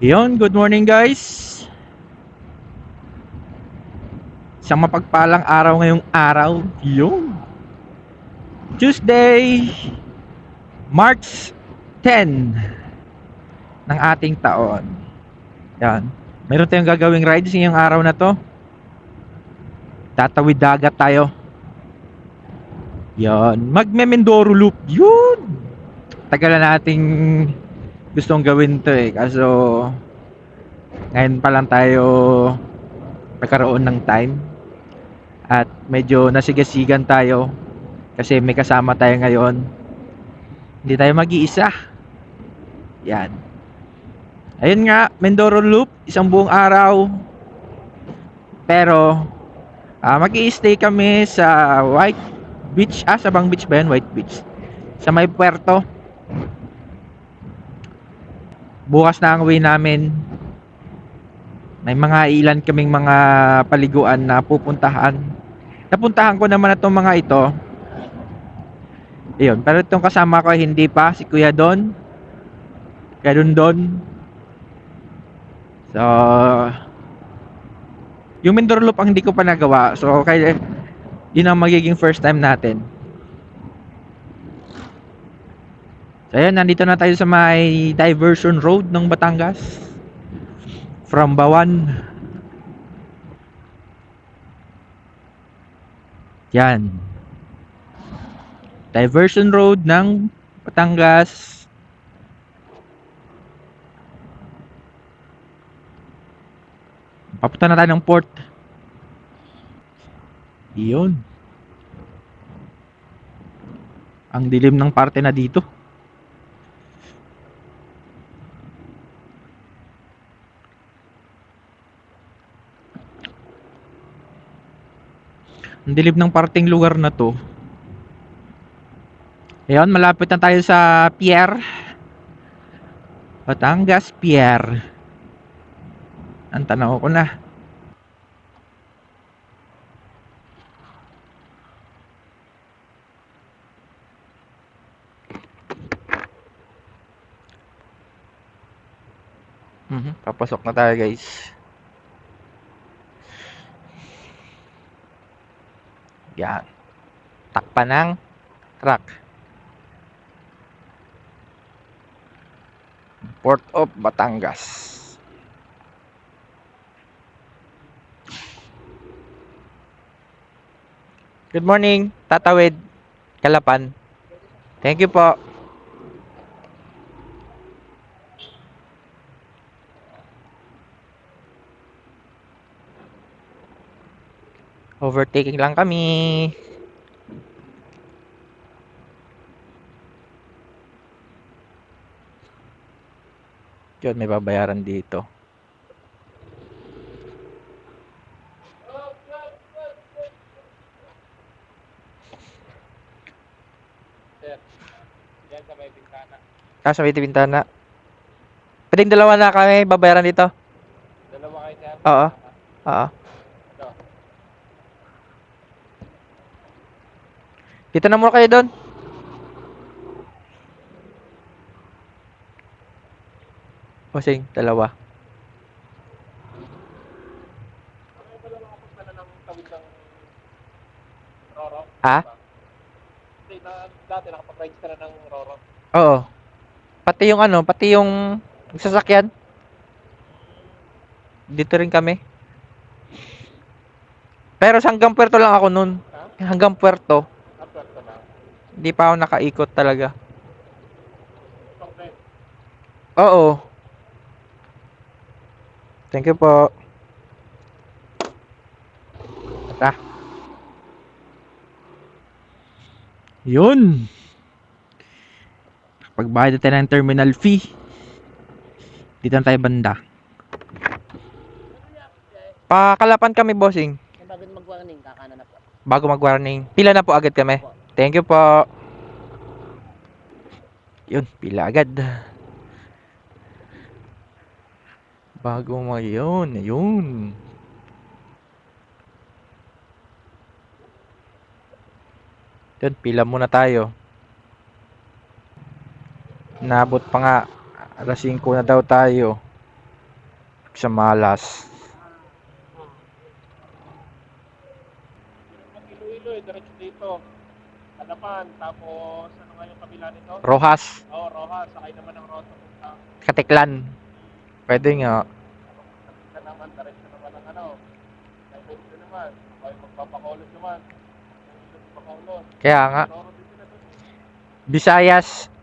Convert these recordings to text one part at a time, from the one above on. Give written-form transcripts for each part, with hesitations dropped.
Yon, good morning guys. Isang mapagpalang araw ngayong araw. Yon. Tuesday, March 10 ng ating taon. Yan. Meron tayong gagawing rides ngayong araw na to. Tatawid dagat tayo. Yon. Magme-Mindoro Loop. Yun. Tagal na nating gustong gawin to eh. Kaso ngayon pa lang tayo nagkaroon ng time. At medyo nasigasigan tayo kasi may kasama tayo ngayon. Hindi tayo mag-iisa. Yan. Ayun nga, Mindoro Loop, isang buong araw. Pero mag-i-stay kami sa White Beach. Sabang Beach ba yan? White Beach. Sa may puerto. Bukas na ang uwi namin. May mga ilan kaming mga paliguan na pupuntahan. Napuntahan ko naman na itong mga ito. Ayun, pero itong kasama ko hindi pa, si Kuya Don. Kuya Don. So, yung Mindoro Loop ang hindi ko pa nagawa. So, kaya yun ang magiging first time natin. So, ayun, nandito na tayo sa may diversion road ng Batangas. From Bawan. Yan. Diversion road ng Batangas. Papunta na tayo ng port. Iyon. Ang dilim ng parte na dito. Ang dilim ng parting lugar na to. Ayun, malapit na tayo sa pier. Batangas Pier. Ang tanaw ko na. Papasok na tayo guys. Yan. Takpan ng truck. Port of Batangas. Good morning, Tatawid, Kalapan. Thank you po. Overtaking lang kami. Yun, may babayaran dito. Diyan sa may bintana. Sa may bintana. Pwedeng dalawa na kami babayaran dito. Dalawa kayo sir? Oo. Oo. Ito. Dito na muna kayo doon. Bossing, dalawa. Ano ba lang makapunta na ng tawid ng Roro? Ha? Hindi, dati nakapag-register na ng Roro. Oo. Pati yung sasakyan. Dito rin kami. Pero sa hanggang puerto lang ako nun. Ha? Hanggang puerto. Apwerto na. Hindi pa ako nakaikot talaga. Okay. Oo. Thank you po. Tara. Yun. Pagbayad tayo ng terminal fee. Dito na tayo banda. Pakalapan kami, bossing. Bago mag-warning, kakanan na po. Bago mag-warning. Pila na po agad kami. Thank you po. Yun, pila agad. Bago yun. Yun. Yun, pila muna tayo. Nabot pa nga. Alas 5 na daw tayo. sa Malas. Yung Iloilo eh, diretso dito. Halapan, tapos ano nga yung kabila nito? Rojas, Oo, Rojas, sakay naman ng Rosa punta. Katiklan. Pwede nga. Ka naman, diretso naman ang ano. Ay, dito naman. Ay, magpapakulot naman. Magpapakulot. Kaya nga. Toro din sila doon.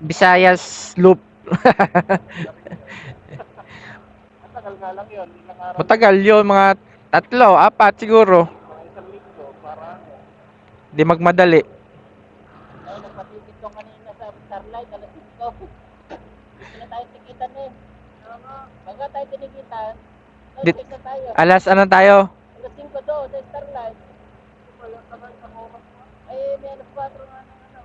Visayas Loop. Ang tagal nga lang yun. Ilang araw. Matagal yun, mga 3, 4 siguro. Mga isang linggo para ano. Di magmadali. Ay, nagpatipid ko kanina sa Starlight, alas 5. Hindi na tayo tikitan eh. Baga tayo tinikitan, Dit- nag-check na tayo. Alas ano tayo? Alas 5 doon sa Starlight. Ay, may alas 4 nga ng ano.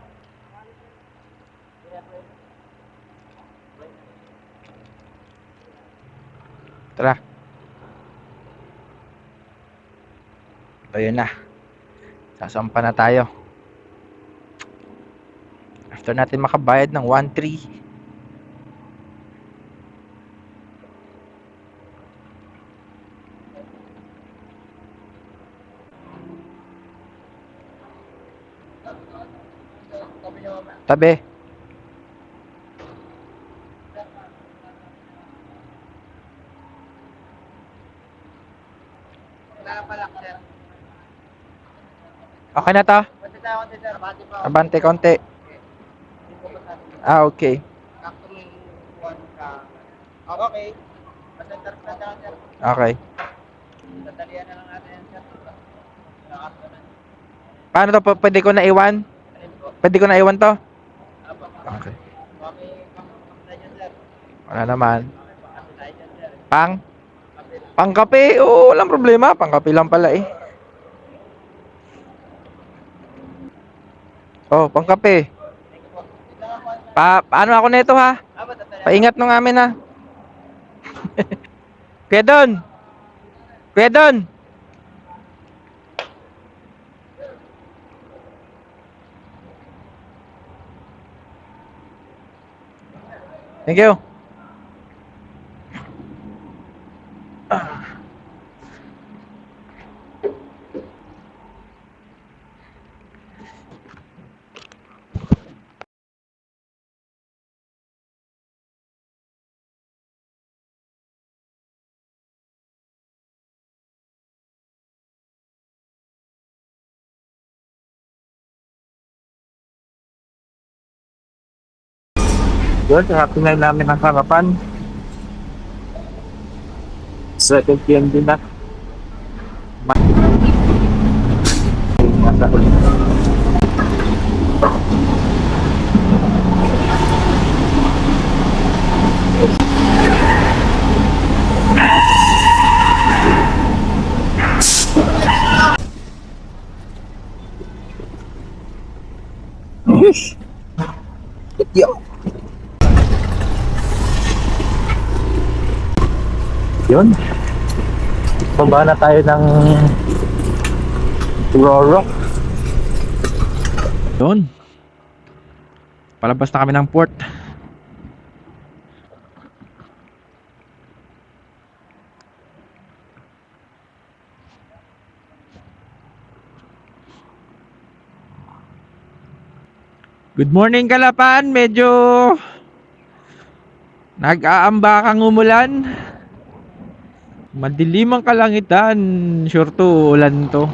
Tara. Ayun na. Sasampa na tayo. After natin makabayad ng 1.3. Tabi. Okay na to? Abante konti. Ah, okay. Okay. Pasensya na dyan, sir. Okay. Dadalian na lang natin yan, sir. Nakakto na. Paano to? Pwede ko na iwan? Alin po? Pwede ko na iwan to? Apa? Okay. Okay, pang dyan, sir. Wala naman. Pang tayo dyan, sir. Kapit. Pangkape? Oo, walang problema. Pangkape lang pala eh. Oh, pangkape. Thank you po. Ito nga po. Paano ako nito ha? Dadalian. Paingat nung amin ha. Kuya Don. Kuya Don. Thank you. Yun, happy na namin ang harapan. Second PM din na. Nasa ulit. Yun. Baba na tayo ng Roro. Yun. Palabas na kami ng port. Good morning, Kalapan. Medyo nag-aambakang umulan. Madilim ang kalangitan. Sure to, ulan to.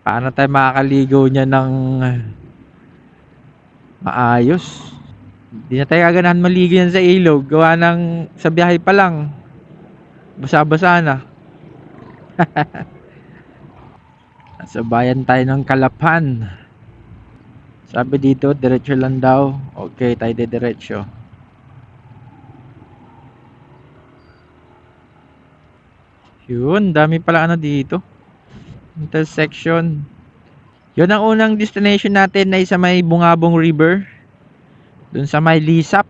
Paano tayo makakaligo niya ng maayos? Hindi na tayo gaganahan maligo yan sa ilog. Gawa ng sa biyahe pa lang. Basa-basa na. Nasa bayan tayo ng Kalapan. Sabi dito, diretso lang daw. Okay, tayo diretso. Yun, dami pala ano dito. Intersection. Yun ang unang destination natin ay sa may Bungabong River. Doon sa may Lisap.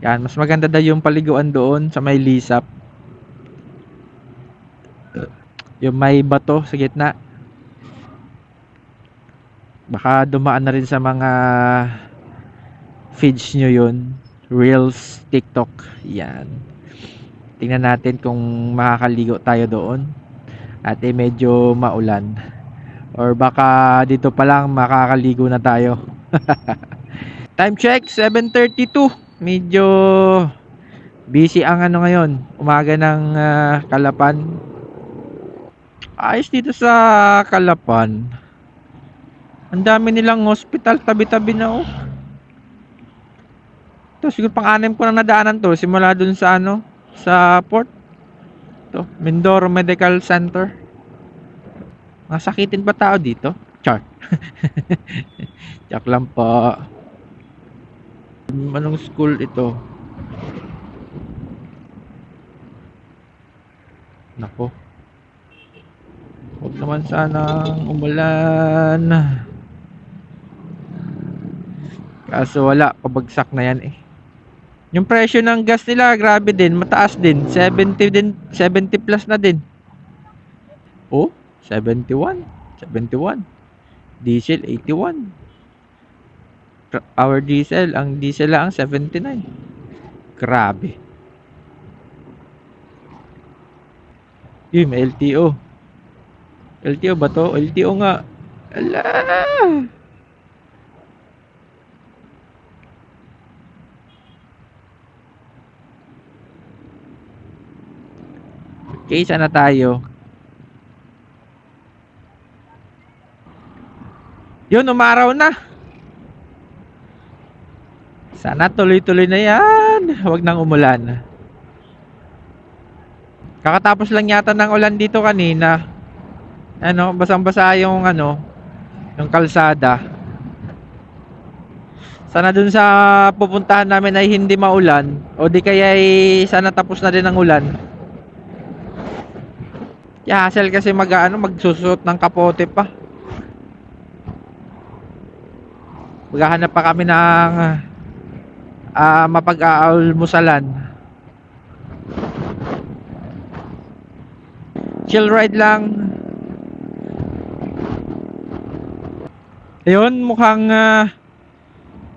Yan, mas maganda daw yung paliguan doon sa may Lisap. Yung may bato sa gitna. Baka dumaan na rin sa mga feeds nyo yun. Reels, TikTok. Yan. Tingnan natin kung makakaligo tayo doon. At medyo maulan. Or baka dito pa lang makakaligo na tayo. Time check, 7:32. Medyo busy ang ano ngayon. Umaga ng Calapan. Ayos dito sa Calapan. Ang dami nilang hospital tabi-tabi na oh. Ito, siguro pang-anim ko na nadaanan to. Simula dun sa ano, sa port. Ito, Mindoro Medical Center. Masakitin pa tao dito? Char. Joke lang po. Anong school ito? Nako. Huwag naman sanang umulan. Kaso wala, pabagsak na yan eh. Yung presyo ng gas nila, grabe din, mataas din. 70 din, 70 plus na din. Oh, 71. Diesel 81. Our diesel, ang diesel lang 79. Grabe. Yung LTO. LTO ba to? LTO nga. Ala! Okay, sana tayo. Yun, umaraw na. Sana tuloy-tuloy na yan. Huwag nang umulan. Kakatapos lang yata ng ulan dito kanina. Ano, basang-basa yung ano, yung kalsada. Sana dun sa pupuntahan namin ay hindi maulan. O di kaya ay sana tapos na din ang ulan. Kaya hassle kasi magsusuot ng kapote pa. Maghahanap pa kami ng mapag-aalmusalan. Chill ride lang. Ayun, mukhang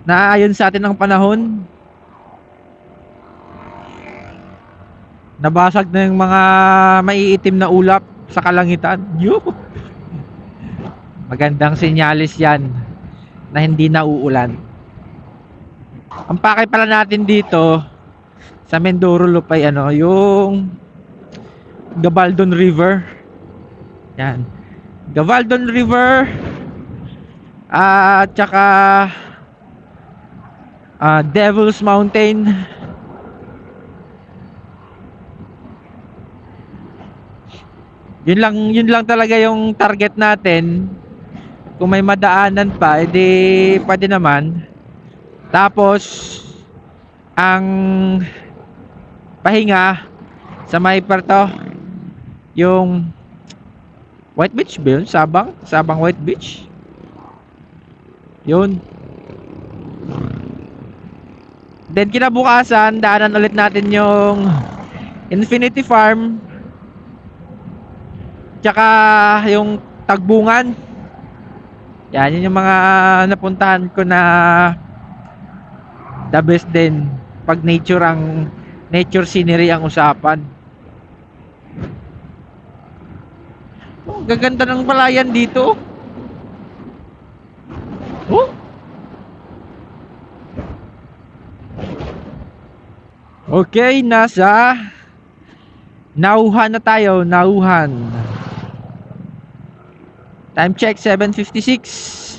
naaayon sa atin ang panahon. Nabasag na yung mga maiitim na ulap sa kalangitan. Magandang sinyalis yan na hindi na uulan. Ang pakay pala natin dito sa Mindoro Loop ay yung Gabaldon River. Yan. Gabaldon River at saka Devil's Mountain. Yun lang talaga yung target natin. Kung may madaanan pa, edi pwede naman. Tapos ang pahinga sa may parto yung White Beach ba yun? Sabang White Beach. Yun. Then kinabukasan, daanan ulit natin yung Infinity Farm. Tsaka yung Tagbungan. Yan, yun yung mga napuntahan ko na the best din. Pag nature scenery ang usapan. Oh, gaganda ng palayan dito. Oh. Okay, nasa Nauhan na tayo, Nauhan. Time check, 7:56.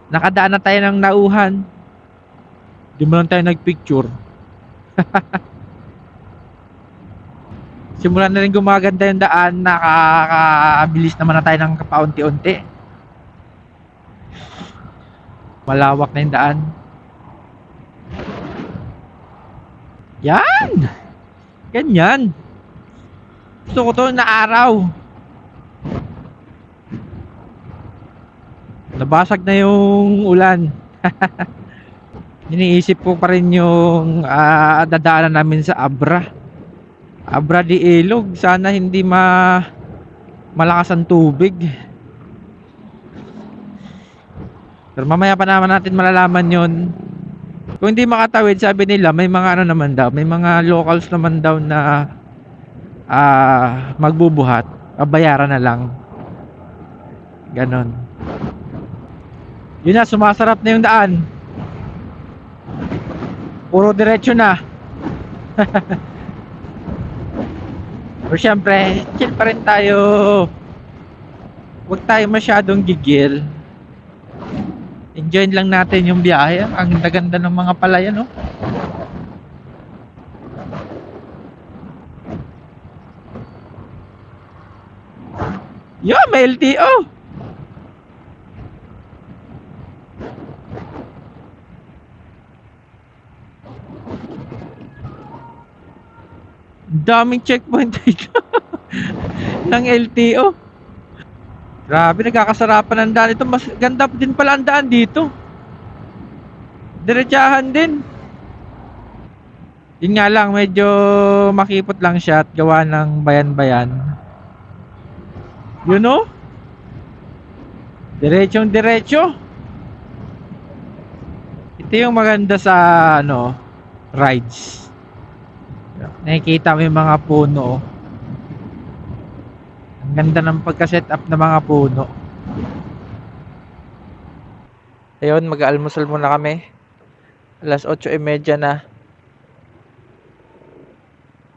Nakadaan na tayo ng Nauhan. Di mo lang tayo nagpicture. Simulan na rin gumaganda yung daan. Nakakabilis naman na tayo ng kapaunti-unti. Malawak na yung daan. Yan! Ganyan. Gusto ko to na araw. Nabasag na yung ulan. Iniisip ko pa rin yung dadaanan namin sa Abra de Ilog. Sana hindi malakas ang tubig. Pero mamaya pa naman natin malalaman yon Kung hindi makatawid, sabi nila may mga ano naman daw, may mga locals naman daw na magbubuhat, babayaran na lang. Ganon. Yun na, sumasarap na yung daan. Puro diretso na. Pero syempre, chill pa rin tayo. Huwag tayo masyadong gigil. Enjoy lang natin yung biyahe. Ang ganda-ganda ng mga palayan, no? Yo, may LTO! Daming checkpoint dito ng LTO. Grabe, nagkakasarapan ang daan ito. Mas ganda din pala ang daan dito. Diretsahan din. Yun nga lang, medyo makipot lang siya at gawa ng bayan-bayan. You know? Diretsong diretso. Ito yung maganda sa rides. Nakikita mo yung mga puno. Ang ganda ng pagka-set up ng mga puno. Ayun, mag-almusal muna kami. Alas 8:30 na.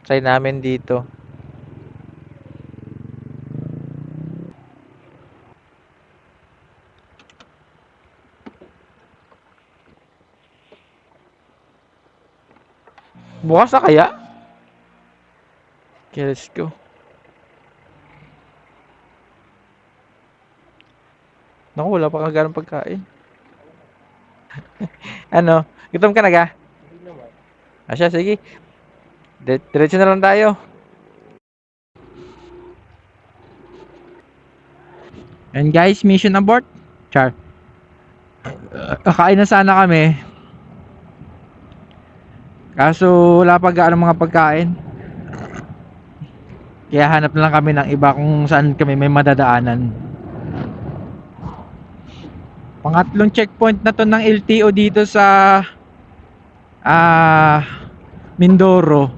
Try namin dito. Bukas na kaya? Okay, let's go. Naku, wala pa kang ganong pagkain. Ano? Gutom ka na ga? Hindi naman. Asya, sige. Diretso na lang tayo. And guys, mission abort. Char. Kakain na sana kami. Kaso wala pa gaano mga pagkain. Kaya hanap na lang kami ng iba kung saan kami may madadaanan. Pangatlong checkpoint na to ng LTO dito sa Mindoro.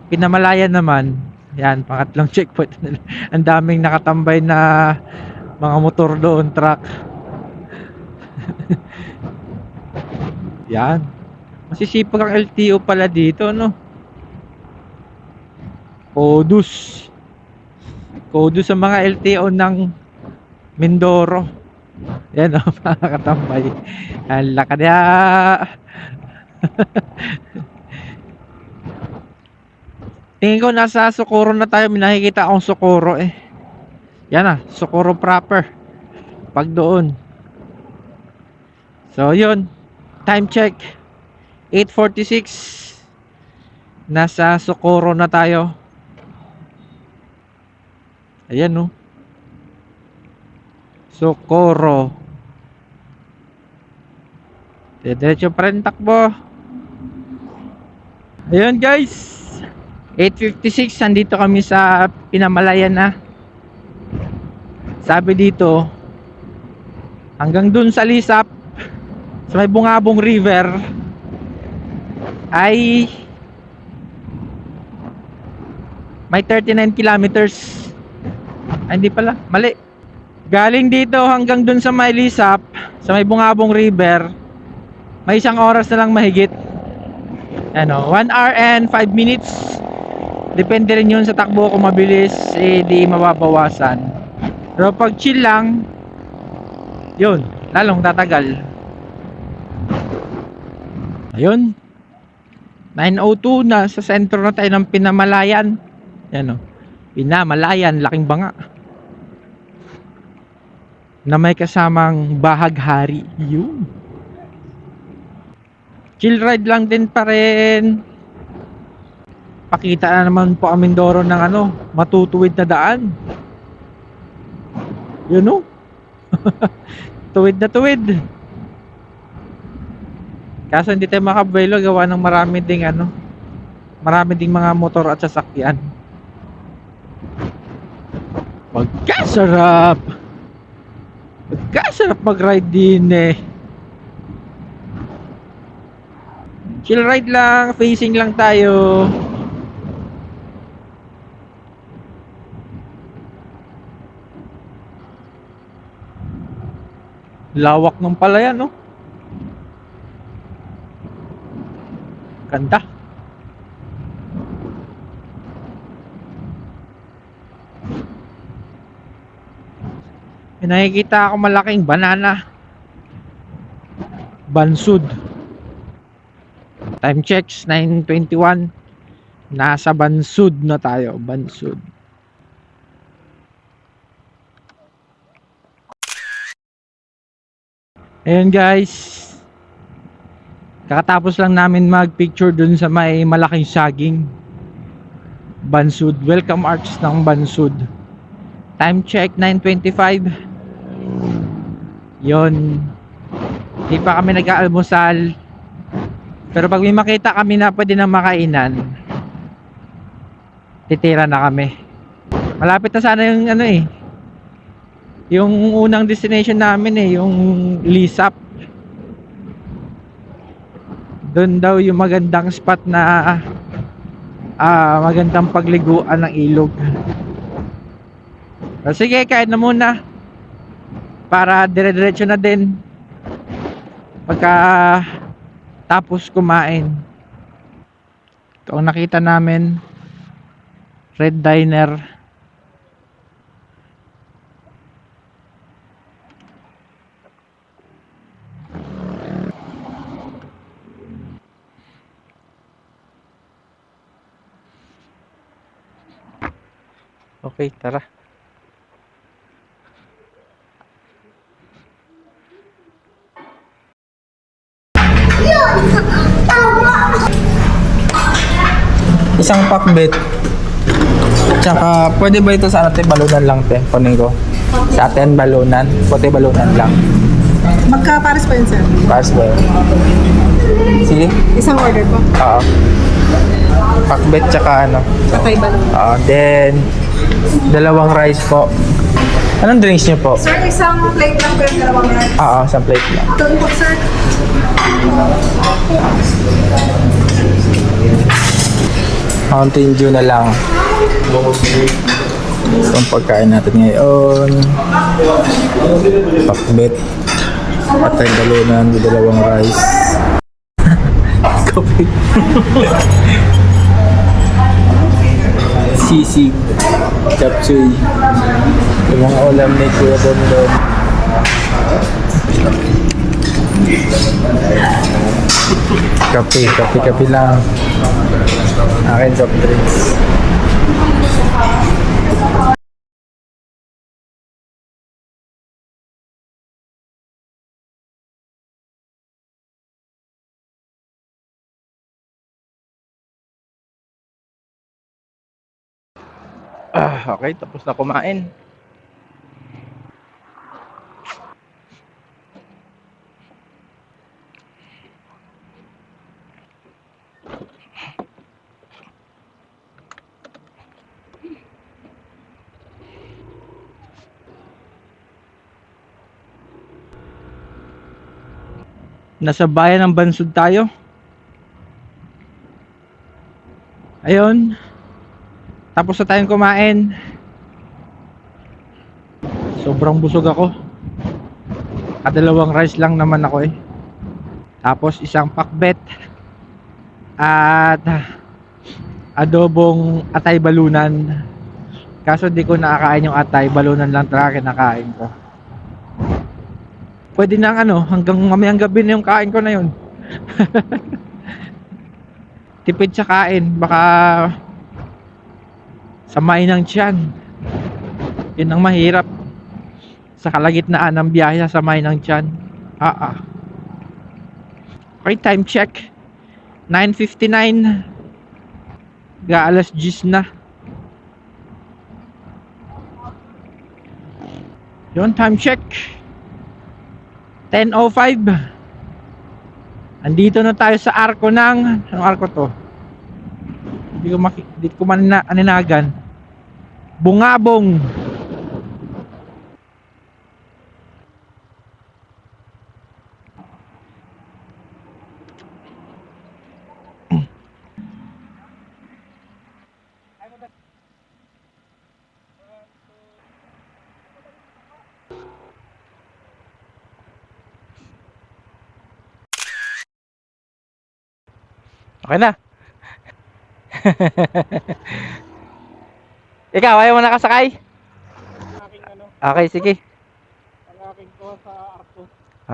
Pinamalayan naman. Yan, pangatlong checkpoint. Ang daming nakatambay na mga motor doon, truck. Yan. Masisipag ang LTO pala dito, no? Kodus. Kodus sa mga LTO ng Mindoro. Yan, oh, nakatambay. Ang laka niya. Tingin ko nasa Socorro na tayo. May nakikita akong Socorro eh. Yan ah, Socorro proper. Pag doon. So yun. Time check. 8:46. Nasa Socorro na tayo. Ayan no. Socorro. Diretso pa rin takbo. Ayun guys. 8:56, nandito kami sa Pinamalayan na. Sabi dito, hanggang dun sa Lisap, sa may Bungabong River, ay may 39 kilometers. Ay, hindi pala, mali. Galing dito hanggang dun sa may Lisap, sa may Bungabong River, may 1 oras na lang mahigit. Ano, 1 hour and 5 minutes. Depende rin yun sa takbo. Kung mabilis, eh di mababawasan. Pero pag chill lang, yun, lalong tatagal. Ayun, 9:02 na sa sentro na tayo ng Pinamalayan. Yan o, Pinamalayan, laking banga na may kasamang bahaghari. Yun, chill ride lang din pa rin. Pakita na naman po ang Mindoro ng matutuwid na daan. You know? Tuwid na tuwid. Kaso hindi tayo makabuelo gawa ng marami ding mga motor at sasakyan. Magkasarap mag-ride din eh. Chill ride lang, facing lang tayo. Lawak ng palayan, no? Ganda. May nakikita ako malaking banana. Bansud. Time checks 9:21. Nasa Bansud na tayo, Bansud. Ayun guys. Kakatapos lang namin mag-picture dun sa may malaking saging. Bansud. Welcome arch ng Bansud. Time check 9:25. Yon. Hindi pa kami nag-aalmusal. Pero pag may makita kami na pwede na makainan, titira na kami. Malapit na sana yung ano eh. Yung unang destination namin eh, yung Lisap. Doon daw yung magandang spot na magandang pagliguan ng ilog. So, sige, kain na muna. Para dire-diretso na din. Pagka tapos kumain. Ito ang nakita namin. Red Diner. Okay, tara. Isang pakbet. Tsaka pwede ba ito sa atin balunan lang te? Kunin ko. Sa atin balunan. Puti balunan lang. Magka-pares pa yun, sir. Pass ba yun? Sige. Isang order po. Oo. Pakbet tsaka ano. Patay balon. Then dalawang rice po. Anong drinks niyo po? Sir, isang plate lang po yung dalawang rice. Oo, isang plate lang. Ito po, sir. Mountain Dew na lang. Itong pagkain natin ngayon. Pakbet. Patay balunan with dalawang rice. Coffee. Sisig. Chapsuy. Yung mga ulam ni Kuya Dondon. Kape lang. Akin soft drinks. Okay, tapos na kumain. Nasa bayan ng Bansud tayo. Ayun. Tapos na tayong kumain. Sobrang busog ako. Kadalawang rice lang naman ako eh. Tapos isang pakbet. At adobong atay balunan. Kaso di ko nakakain yung atay. Balunan lang talaga kinakain ko. Pwede na ano, hanggang mamayang gabi na yung kain ko na yun. Tipid sa kain, baka samain ng tiyan. Yun ang mahirap. Sa kalagitnaan ng biyahe, samain ng tiyan. Okay, time check. 9:59. Alas 10 na. Yun, time check. 10:05. Andito na tayo sa arko ng anong arko to? Hindi ko aninagan. Bungabong. Okay na. Ikaw, ayaw mo nakasakay? Ang aking ano, Okay, sige. ang aking ko sa Arco.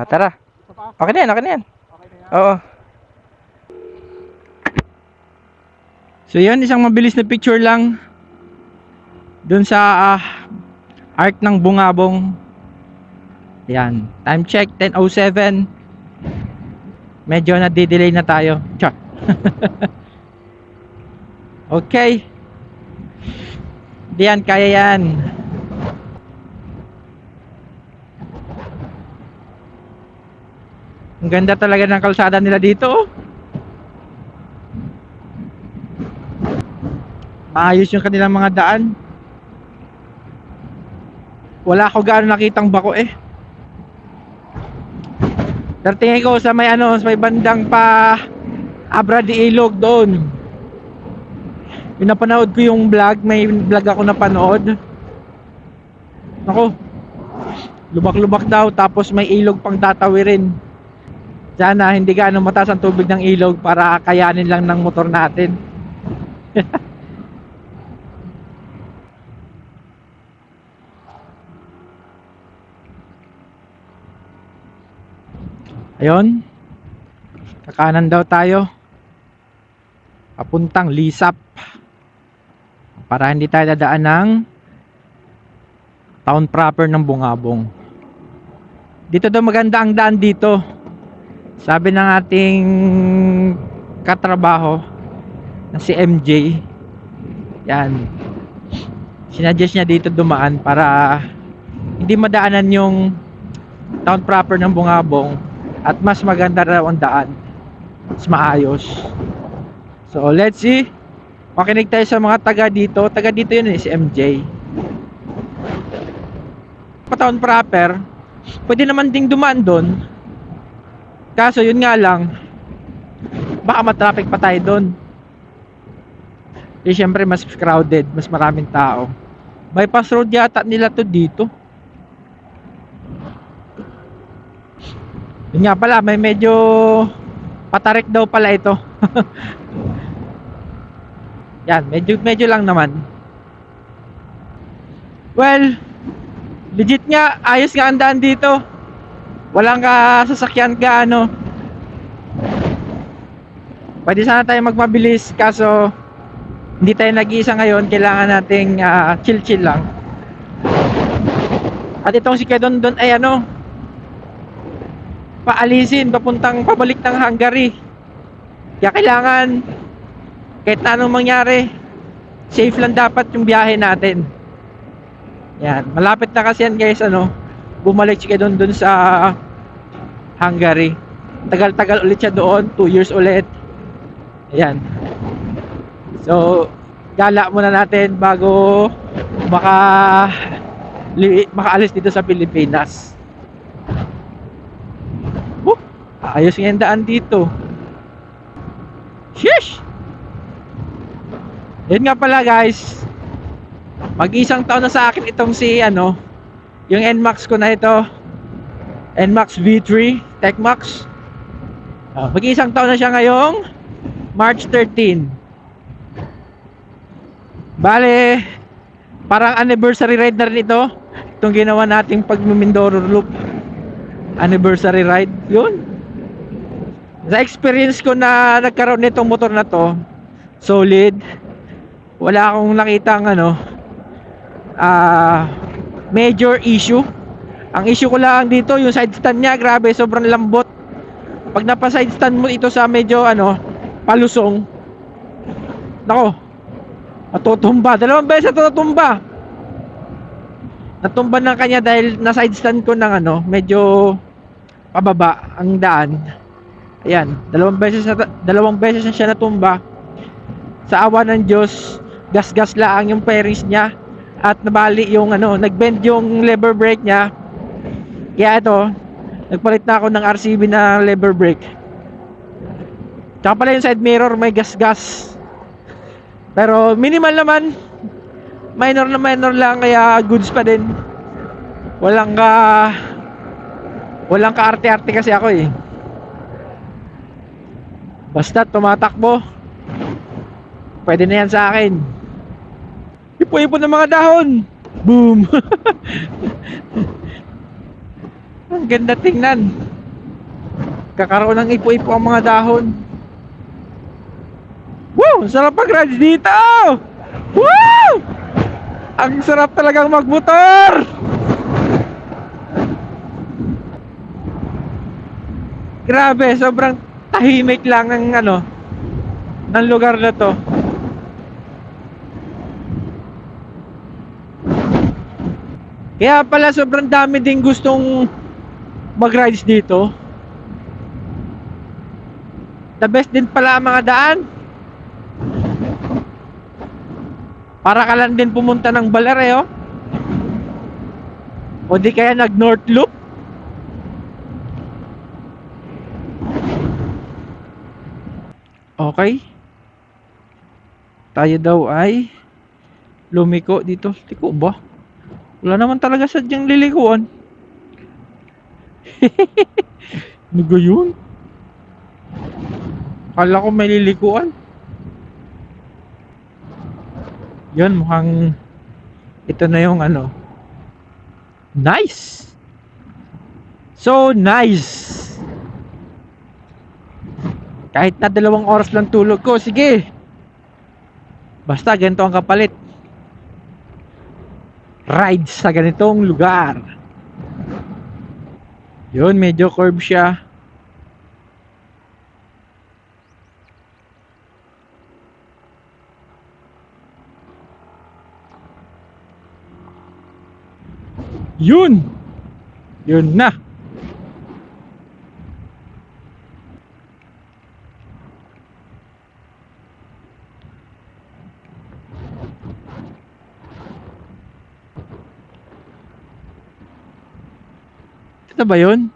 Tara. Isa pa? Okay na yan, okay na yan. Okay na yan. Oo. So yun, isang mabilis na picture lang dun sa arc ng Bungabong. Yan, time check 10:07. Medyo nadidelay na tayo. Char. Okay. Diyan, kaya yan. Ang ganda talaga ng kalsada nila dito. Oh. Maayos yung kanilang mga daan. Wala ako gaano nakitang bako eh. Pero tingin ko sa may ano, sa may bandang pa Abra de Ilog doon. Pinapanood ko yung vlog, may vlog ako napanood. Ako, lubak-lubak daw tapos may ilog pang tatawirin. Sana hindi gaano mataas ang tubig ng ilog para kayanin lang ng motor natin. Ayun. Kakanan daw tayo. Papuntang Lisap. Para hindi tayo dadaan ng town proper ng Bungabong. Dito daw maganda ang daan dito. Sabi ng ating katrabaho na si MJ. Yan. Sinuggest niya dito dumaan para hindi madaanan yung town proper ng Bungabong at mas maganda raw ang daan. Mas maayos. So let's see. Makinig tayo sa mga taga dito. Taga dito yun si MJ. Town proper, pwede naman ding dumaan doon. Kaso yun nga lang, baka matraffic pa tayo doon. Eh syempre mas crowded, mas maraming tao. Bypass road yata nila to dito. Yun nga pala, may medyo patarik daw pala ito. Yan, medyo lang naman. Well, legit nga, ayos nga ang daan dito. Walang sasakyan ka ano. Pwede sana tayo magmabilis kaso hindi tayo nag-iisa ngayon. Kailangan nating chill lang. At itong si Kedondon ay ano, paalisin, pabalik ng Hungary. Kaya kailangan kahit na anong mangyari, safe lang dapat yung biyahe natin. Yan, malapit na kasi yan guys, ano, bumalik siya doon sa Hungary. Tagal-tagal ulit siya doon, 2 years ulit. Ayan. So, gala muna natin bago makaalis dito sa Pilipinas. Ayos nga yung daan dito. Sheesh! Yun nga pala guys, mag-isang taon na sa akin itong si ano, yung NMAX ko na ito, NMAX V3 TechMax. Mag-isang taon na siya ngayong March 13. Bale, parang anniversary ride na rin ito, itong ginawa nating pag-Mindoro Loop anniversary ride. Yun, sa experience ko na nagkaroon nitong motor na to, solid. Wala akong nakitang ano, major issue. Ang issue ko lang dito yung side stand niya, grabe, sobrang lambot. Pag napa side stand mo ito sa medyo ano, palusong, nako, matutumba. 2 beses natutumba. Natumba ng kanya dahil na side stand ko ng ano, medyo pababa ang daan. Ayan, 2 beses na siya natumba. Sa awa ng Diyos, gas-gas lang yung pairings niya at nabali yung ano, nag-bend yung lever brake niya. Kaya ito, nagpalit na ako ng RCB na lever brake. Tsaka pala yung side mirror may gas-gas. Pero minimal naman. Minor lang, kaya goods pa din. Walang ka arte-arte kasi ako eh. Basta tumatakbo. Pwede na yan sa akin. Ipo-ipo ng mga dahon. Boom. Ang ganda tingnan. Kakaroon ng ipo-ipo ang mga dahon. Woo! Ang sarap mag-rides dito! Woo! Ang sarap talagang magmotor! Grabe, sobrang tahimik lang ng ng lugar na to. Kaya pala sobrang dami din gustong mag-rides dito. The best din pala ang mga daan. Para ka lang din pumunta ng Baler, oh. O di kaya nag North Loop. Okay. Tayo daw ay lumiko dito. Liko ba? Wala naman talaga sadyang lilikuan. Ano ba yun? Kala ko may lilikuan. Yun, mukhang ito na yung nice. So nice. Kahit na 2 oras lang tulog ko, sige. Basta ganito ang kapalit. Rides sa ganitong lugar. Yun, medyo curve siya. Yun. Yun na. Ito ba yun?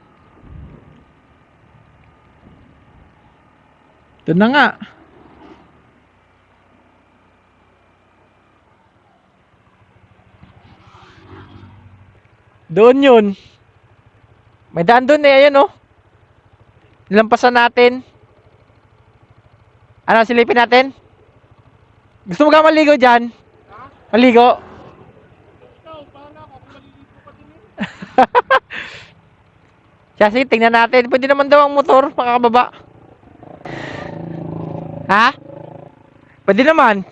Ito na nga. Doon yun. May daan doon eh. Ayan oh. Nilampasan natin. Ano, silipin natin? Gusto mo ka maligo dyan? Maligo? Ikaw, pahala ako kung maliligo pa din eh. Siya, sige, tingnan natin. Pwede naman daw ang motor makakababa. Ha? Pwede naman.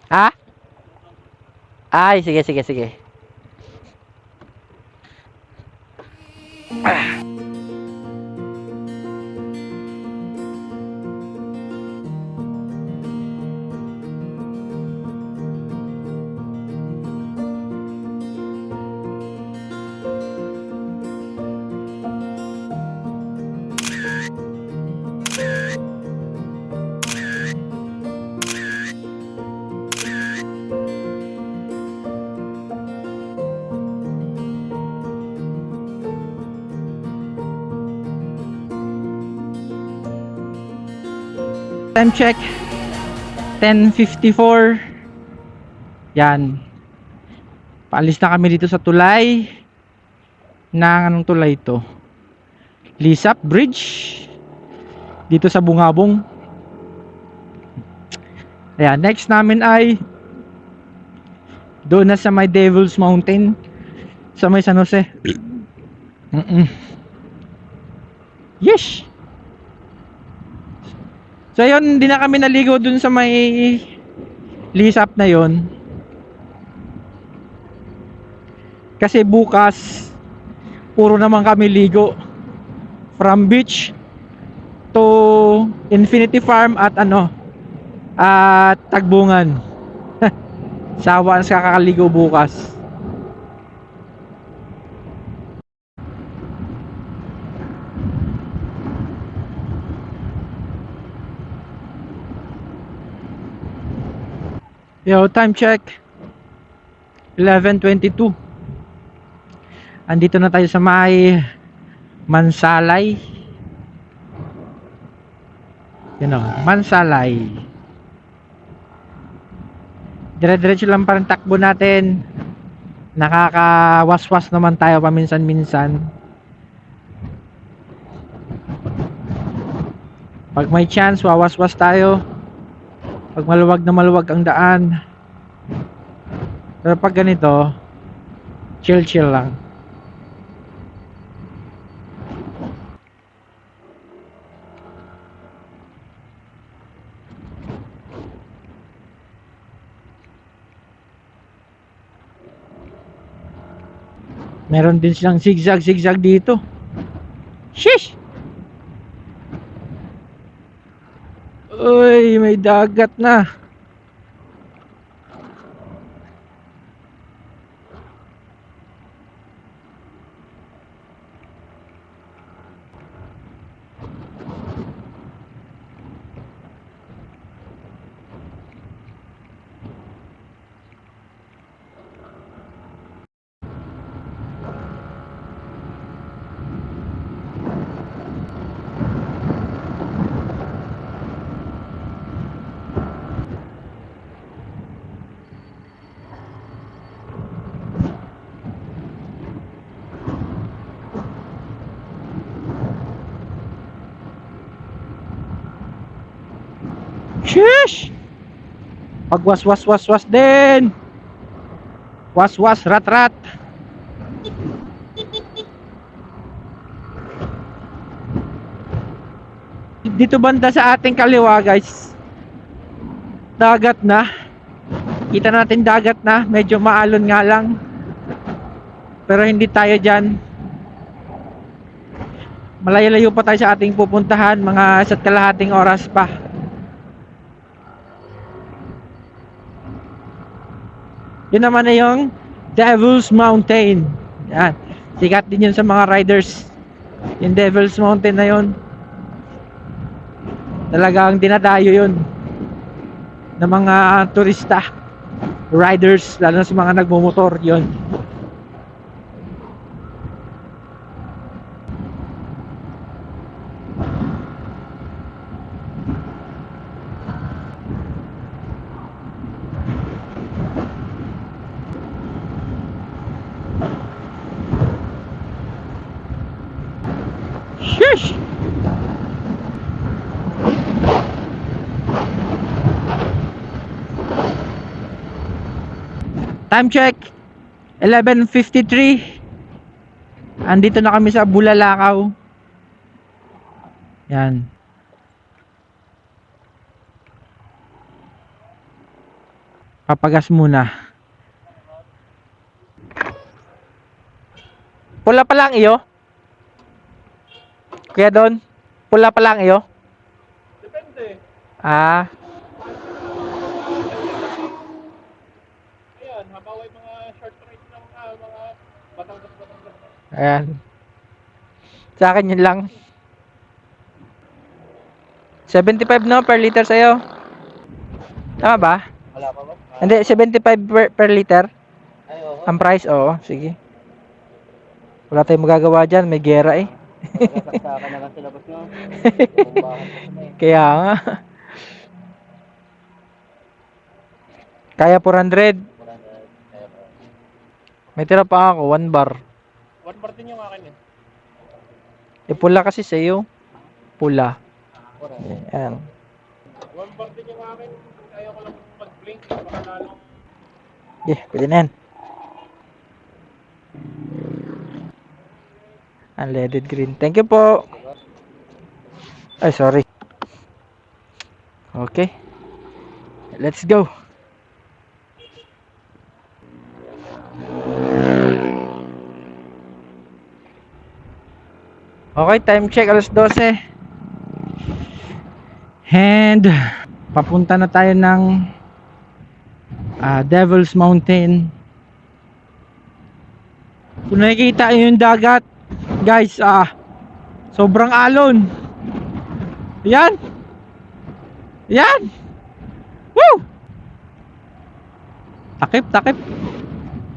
Ha? Ay, sige, sige, sige. Time check 10:54. Yan. Paalis na kami dito sa tulay. Anong tulay ito? Lisap Bridge. Dito sa Bungabong. Ayan, next namin ay doon na sa may Devil's Mountain sa may San Jose. Yes. So yun, hindi na kami naligo dun sa may Lisap na yon. Kasi bukas puro naman kami ligo. From beach to Infinity Farm at at Tagbungan. Sawa na kakaligo bukas. Yo, time check 11:22. Andito na tayo sa may Mansalay. Mansalay. Dire-diretso lang parang takbo natin. Nakakawaswas naman tayo paminsan-minsan. Pag may chance, wawaswas tayo. Pag maluwag na maluwag ang daan. Pero pag ganito, chill lang. Meron din silang zigzag dito. Shish! Uy, may dagat na. Shish! Pag was din. Was rat. Dito banda sa ating kaliwa, guys. Dagat na. Kita natin dagat na. Medyo maalon nga lang. Pero hindi tayo dyan. Malayo-layo pa tayo sa ating pupuntahan. Mga 1.5 oras pa. Yun naman na yung Devil's Mountain. Yan. Sikat din yun sa mga riders. Yung Devil's Mountain na yun. Talagang dinadayo yun ng mga turista, riders, lalo na sa mga nagmumotor yun. Sheesh! Time check 11:53. Andito na kami sa Bulalakaw. Yan. Papagas muna. Pula pa lang iyo. Kuya Don, pula pa lang iyo. Depende. Ah, Ayan, habaway mga short ride ng mga Batangas. ayan. Sa akin yun lang. 75 no per liter sa'yo. Tama ba? Wala pa ba? Hindi, 75 per liter. Ay, oo. Ang price, oo. Sige. Wala tayong magagawa dyan. May gera eh. Saksakan na lang sa labas nyo. Bumbahan pa sila eh. Kaya nga. Kaya 400. May tira pa ako, 1 bar. 1 bar din yung akin eh. Pula kasi sa'yo. Pula. Ayan. 1 bar din yung akin. Kaya ko lang mag-blink. Baka lalong Yeah, pwede na yan. Unleaded green. Thank you po. Ay, sorry. Okay. Let's go. Okay, time check. Alas 12. And papunta na tayo ng Devil's Mountain. Kung nakikita nyo yung dagat, guys, sobrang alon. Yan. Yan. Woo! Takip.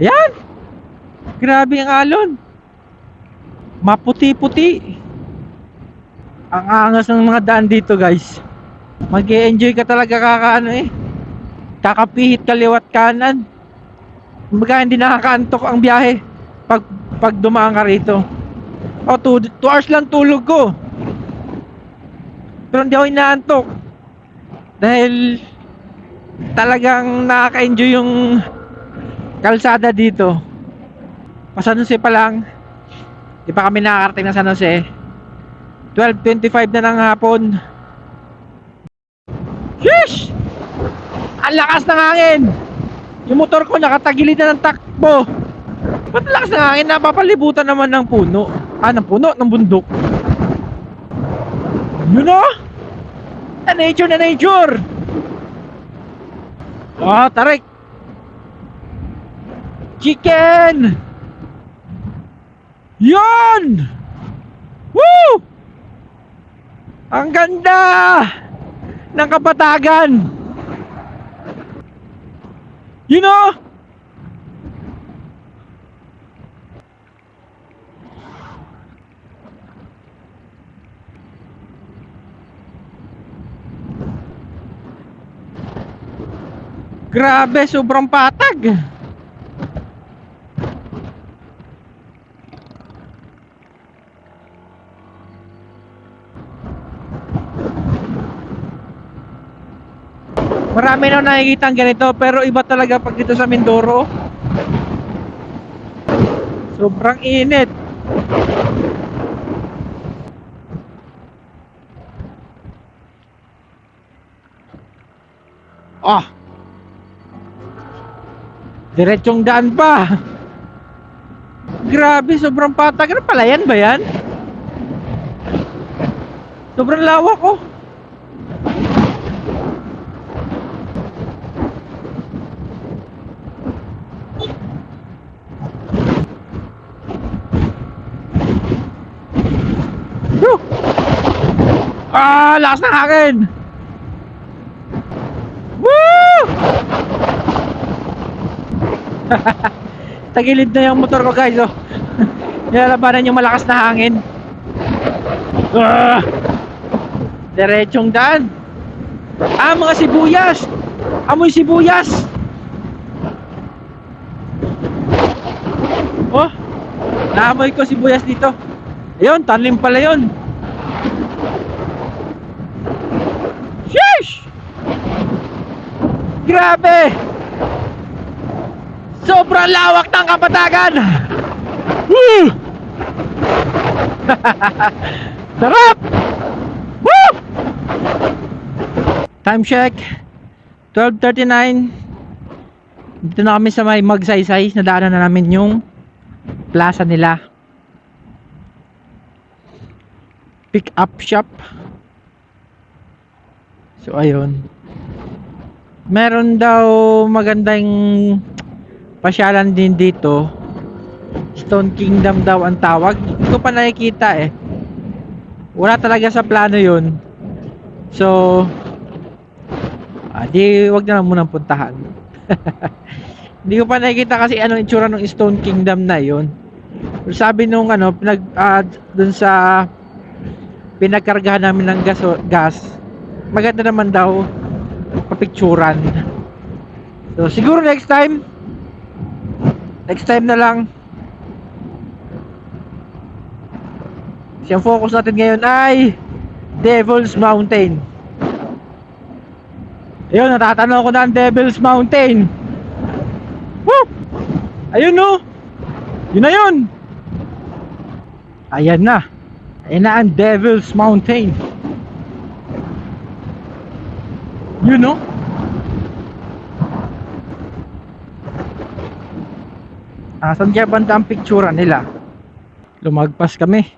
Yan. Grabe ang alon. Maputi-puti. Ang angas ng mga daan dito, guys. Mag-e-enjoy ka talaga kakaano eh. Kakapihit kaliwat kanan. Kumbaga hindi nakakaantok ang biyahe pag dumaan ka rito. 2 hours lang tulog ko. Pero hindi ako inaantok. Dahil talagang nakaka-enjoy yung kalsada dito. Pa San Jose pa lang. Di pa kami nakakarating ng San Jose. 12:25 na ng hapon. Sheesh! Ang lakas ng hangin! Yung motor ko nakatagilid na ng takbo. Ba't ang lakas ng hangin? Napapalibutan naman ng puno. Ng puno? Ng bundok. Yun o! Na nature na nature! Tarik! Chicken! Yun! Woo! Ang ganda ng Kapatagan! You know? Grabe, sobrang patag. Marami na nakikita ang ganito, pero iba talaga pag dito sa Mindoro. Sobrang init. Diretsong daan pa. Grabe, sobrang patag. Ano pala yan ba yan? Sobrang lawak oh. Whew! Lakas ng hangin. Woo! Tagilid na yung motor ko guys oh. Nilalabanan yung malakas na hangin. Diretsong daan. Mga sibuyas. Amoy sibuyas. Oh, naamoy ko sibuyas dito. Ayun, tanim pala yun. Sheesh! Grabe! Sobrang lawak ng Kapatagan. Woo! Sarap! Woo! Time check 12:39. Dito na kami sa may Magsaysay. Nadaanan na namin yung plaza nila. Pick up shop. So ayun. Meron daw magandang pasyalan din dito. Stone Kingdom daw ang tawag. Hindi ko pa nakikita eh. Wala talaga sa plano yun. So di wag na lang munang puntahan. Hindi ko pa nakikita kasi anong itsura ng Stone Kingdom na yun. Sabi nung dun sa pinagkargahan namin ng gas, maganda naman daw papicturan. So siguro next time na lang. Kasi ang focus natin ngayon ay Devil's Mountain. Ayun, natatanaw ko na ang Devil's Mountain. Woo! Ayun no. Yun na yun. Ayan na. Ayan na ang Devil's Mountain. Yun no. Saan kaya banda ang picture nila? Lumagpas kami.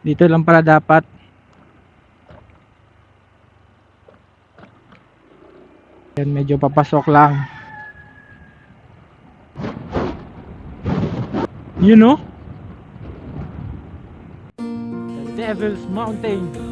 Dito lang pala dapat. Yan, medyo papasok lang. You know? The Devil's Mountain.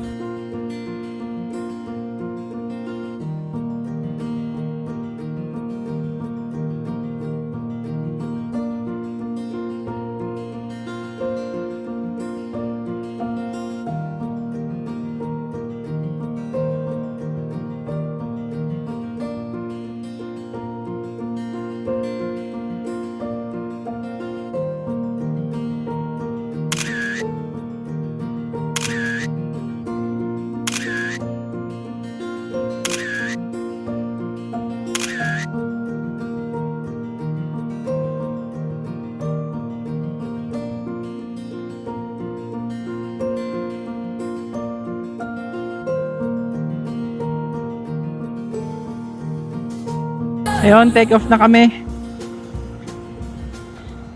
Ayun, take off na kami.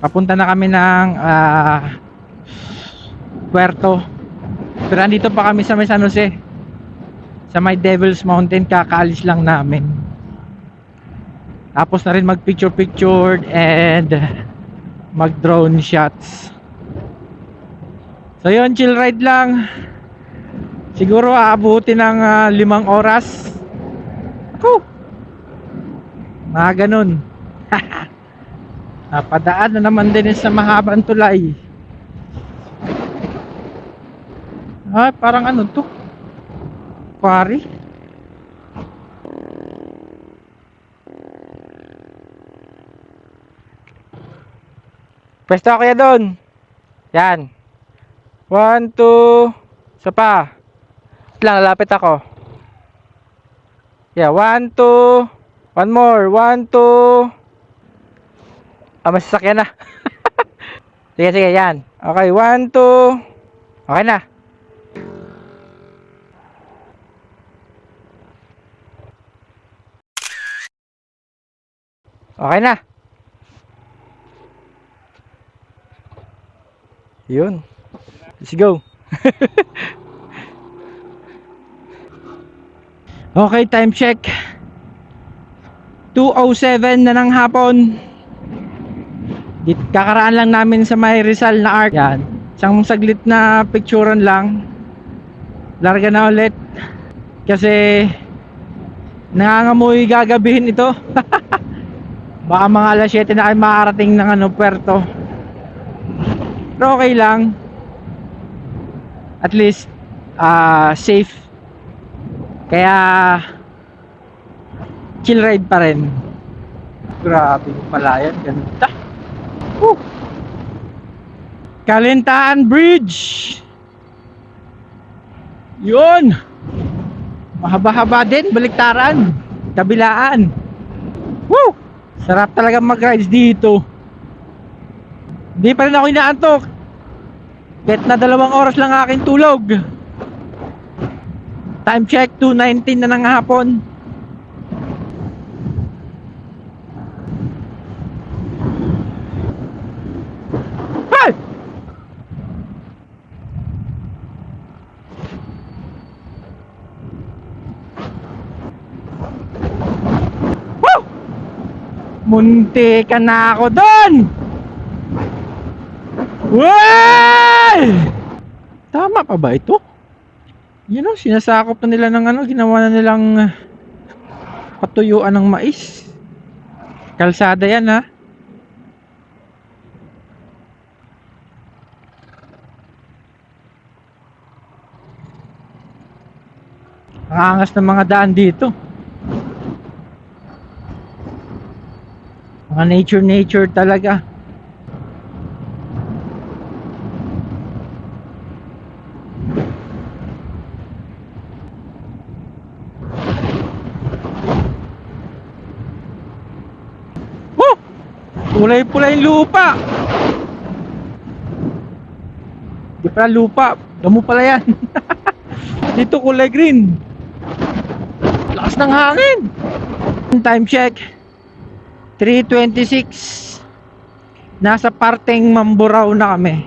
Papunta na kami ng Puerto. Pero andito pa kami sa may San Jose, sa may Devil's Mountain. Kakaalis lang namin. Tapos na rin mag picture and mag drone shots. So yun, chill ride lang. Siguro aabutin ng 5 oras. Mga ganun. Napadaan na naman din sa mahabang tulay. Parang ano to? Quarry? Pwesto kaya doon. Yan. 1, 2. Isa pa. Lang, lalapit ako. Yeah, 1, 2. One more. 1, 2. Masasakyan na. Sige, sige, yan. Okay, 1, 2. Okay na. Okay na. Yun. Let's go. Okay, time check. 2:07 na ng hapon. Kakaraan lang namin sa may Rizal na Arc. Yan. Isang saglit na picturean lang. Larga na ulit. Kasi nangangamoy gagabihin ito. Baka mga alas 7 na ay makarating ng Puerto. Pero okay lang. At least safe. Kaya chill ride pa rin. Grabe yung palayan, ganda. Woo! Kalintaan Bridge. Yun. Mahaba-haba din, baliktaran, kabilaan. Woo! Sarap talaga mag-rides dito. Hindi pa rin ako inaantok. Kahit na 2 oras lang aking tulog. Time check, 2:19 na ng hapon. Hey! Woo! Munti ka na ako doon! Way! Tama pa ba ito? Yun o, sinasakop na nila ng ginawa na nilang patuyuan ng mais. Kalsada yan ha. Ang angas ng mga daan dito. Mga nature talaga. Kulay-pula yung lupa. Di pala lupa, damo pala yan. Dito kulay green. Lakas ng hangin. Time check, 3:26. Nasa parteng Mamburao na kami.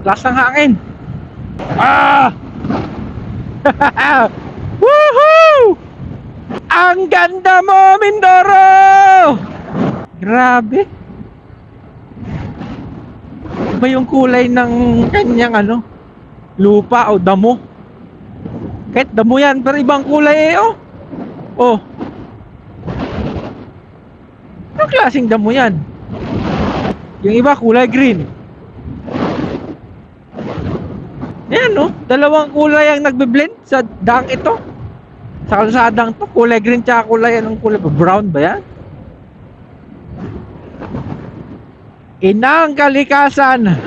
Lakas ng hangin. Woohoo! Ang ganda mo, Mindoro! Grabe. Iba yung kulay ng kanyang lupa o damo. Kahit damo yan, pero ibang kulay Oh. Anong klaseng damo yan? Yung iba kulay green. Yan 2 kulay ang nagbe-blend sa daang ito. Sa kalsadang to, kulay green tsaka kulay kulay brown ba yan? Inang kalikasan.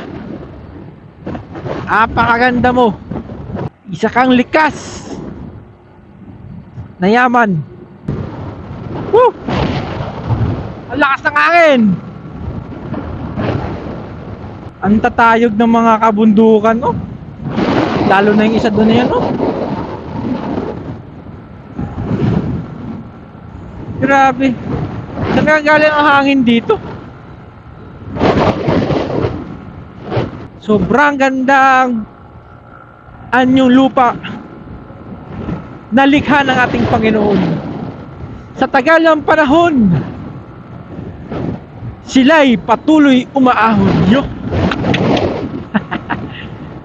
Apakaganda mo. Isa kang likas na yaman. Woo! Ang lakas ng hangin. Ang tatayog ng mga kabundukan Lalo na yung isa doon na yan, oh. Grabe. Saan nga galing ang hangin dito? Sobrang gandang anyong lupa na likha ng ating Panginoon. Sa tagal ng panahon, sila'y patuloy umaahon. Yo!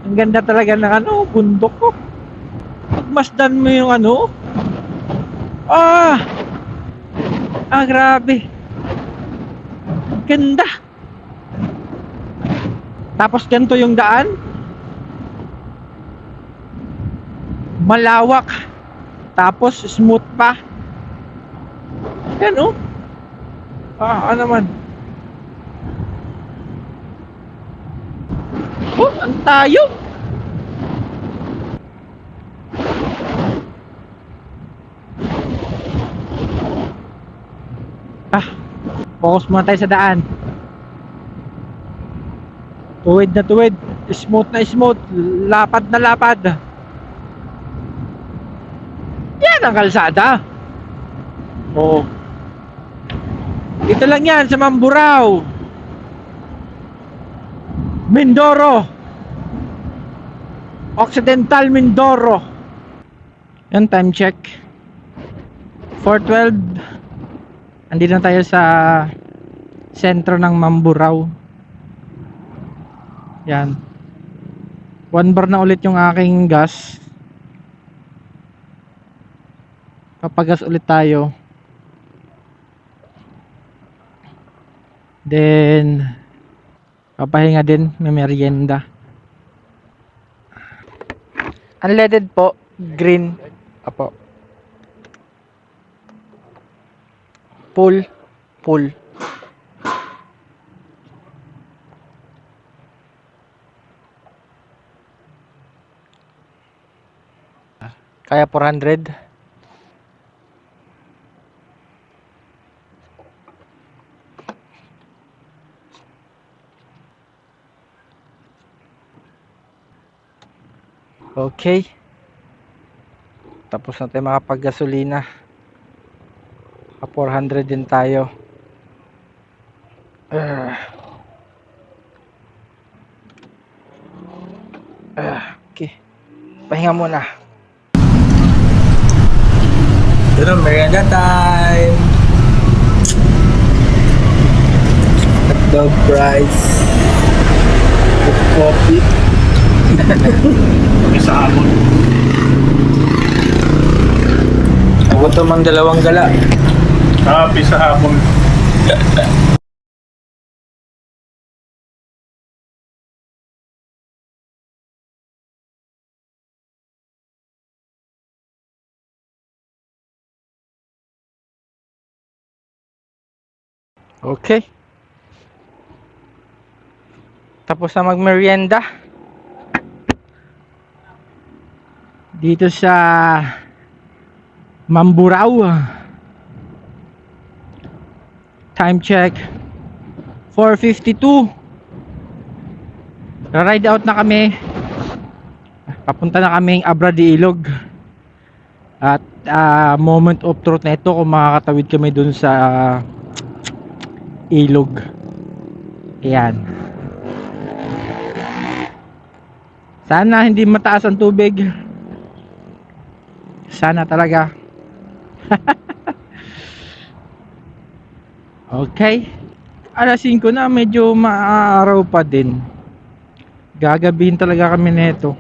Ang ganda talaga ng bundok ko. Pagmasdan mo yung grabe. Ganda. Tapos ganito yung daan. Malawak. Tapos smooth pa. Yan, oh. Ano naman. Oh, ang tayo. Focus muna tayo sa daan. Tuwid na tuwid. Smooth na smooth. Lapad na lapad. Yan ang kalsada. Oh. Dito lang yan sa Mamburao, Mindoro, Occidental Mindoro. Yan, time check 4:12. Andito na tayo sa sentro ng Mamburao. Yan, 1 bar na ulit yung aking gas. Papagas ulit tayo. Then papahinga din, may merienda. Unleaded po, green. Apo. Full. Kaya 400. Okay. Tapos na tayo makapaggasolina. 400 din tayo. Okay. Pahinga muna. Ito na, merienda time! Hotdog fries with coffee. Isa hamon. Ako to mang dalawang gala. Pisa hamon. Okay. Tapos na magmerienda dito sa Mamburao. Time check 4:52. Ride out na kami. Papunta na kaming Abra de Ilog. At moment of truth na ito kung makakatawid kami dun sa ilog. Ayan. Sana hindi mataas ang tubig. Sana talaga. Okay. Alas 5 na, medyo maaaraw pa din. Gagabihin talaga kami nito.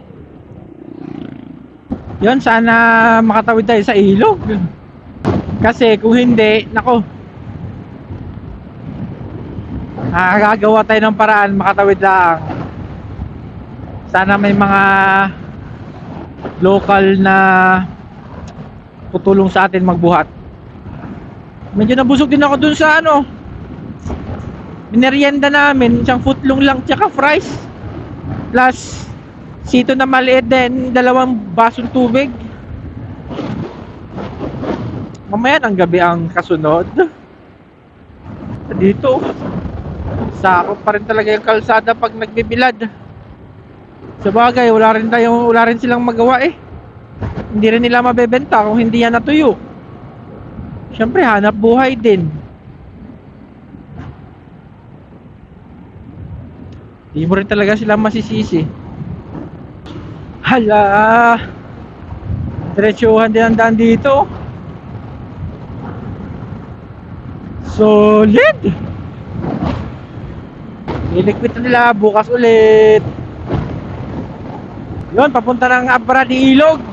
Yun, sana makatawid tayo sa ilog. Kasi kung hindi, nako, gagawa tayo ng paraan makatawid lang. Sana may mga local na tutulong sa atin magbuhat. Medyo nabusog din ako dun sa minerienda namin, isang footlong lang tsaka fries plus sito na maliit din, 2 basong tubig. Mamaya ng gabi ang kasunod. Dito sakop pa rin talaga yung kalsada pag nagbibilad. Sa bagay, wala rin silang magawa eh. Hindi rin nila mabebenta kung hindi yan natuyo. Siyempre, hanap buhay din. Hindi mo rin talaga sila masisisi. Hala! Diretsuhan din ang daan dito. Solid! Iliquid na nila, bukas ulit. Yun, papunta ng Abra de Ilog.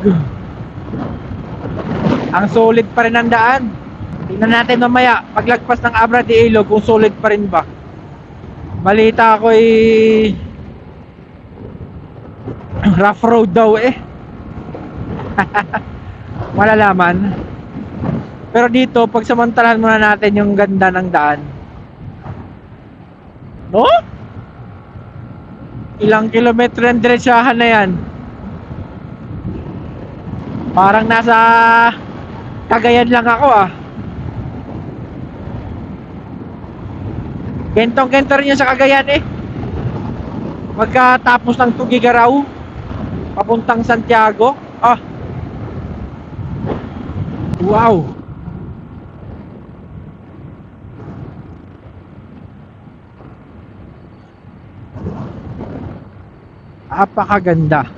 Ang solid pa rin ang daan. Tingnan natin mamaya, paglagpas ng Abra de Ilog, kung solid pa rin ba. Balita ko rough road daw eh. Malalaman. Pero dito, pagsamantalahan muna natin yung ganda ng daan. No? Ilang kilometro ang diretsahan na yan. Parang nasa Cagayan lang ako ah. Gentong-gento rin yun sa Cagayan eh. Pagkatapos ng Tugigaraw, papuntang Santiago. Ah. Wow. Apakaganda.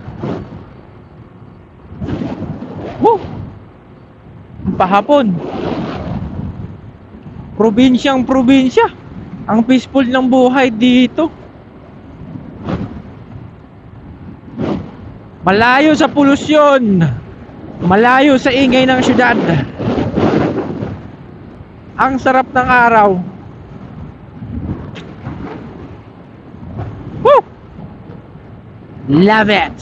Woo! Pahapon. Probinsyang probinsya. Ang peaceful ng buhay dito. Malayo sa polusyon. Malayo sa ingay ng syudad. Ang sarap ng araw. Woo! Love it.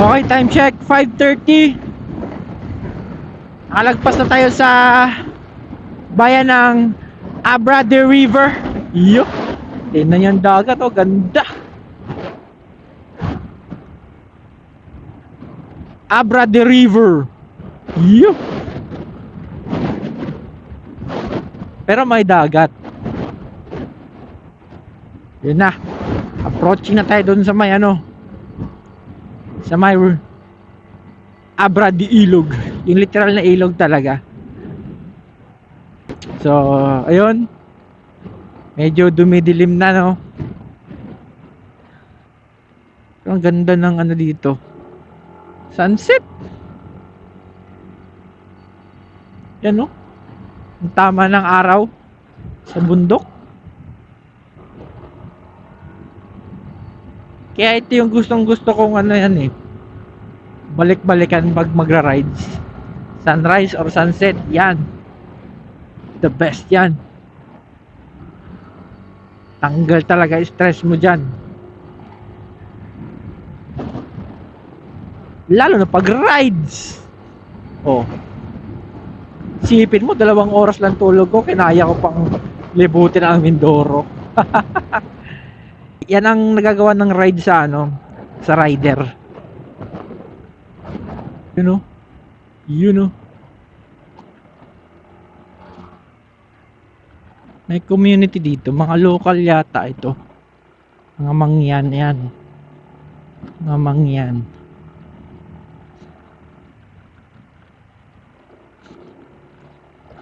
Okay, time check 5:30. Nakalagpas na tayo sa bayan ng Abra de River. Yo. Tingnan yung dagat, oh, ganda. Abra de River. Yo. Pero may dagat. Yun na. Approaching na tayo doon sa may sa may Abra de Ilog. Yung literal na ilog talaga. So, ayun. Medyo dumidilim na, no? Pero ang ganda ng dito. Sunset. Yan, no? Ang tama ng araw sa bundok. Kaya ito yung gustong-gusto kong yan eh. Balik-balikan pag magra-rides. Sunrise or sunset, yan. The best yan. Tanggal talaga stress mo dyan. Lalo na pag rides. Oh. Sipin mo, 2 oras lang tulog ko. Kinaya ko pang libutin ang Mindoro. Yan ang nagagawa ng ride sa sa rider. You know. May community dito, mga local yata ito. Mga mangyan yan. Mga mangyan.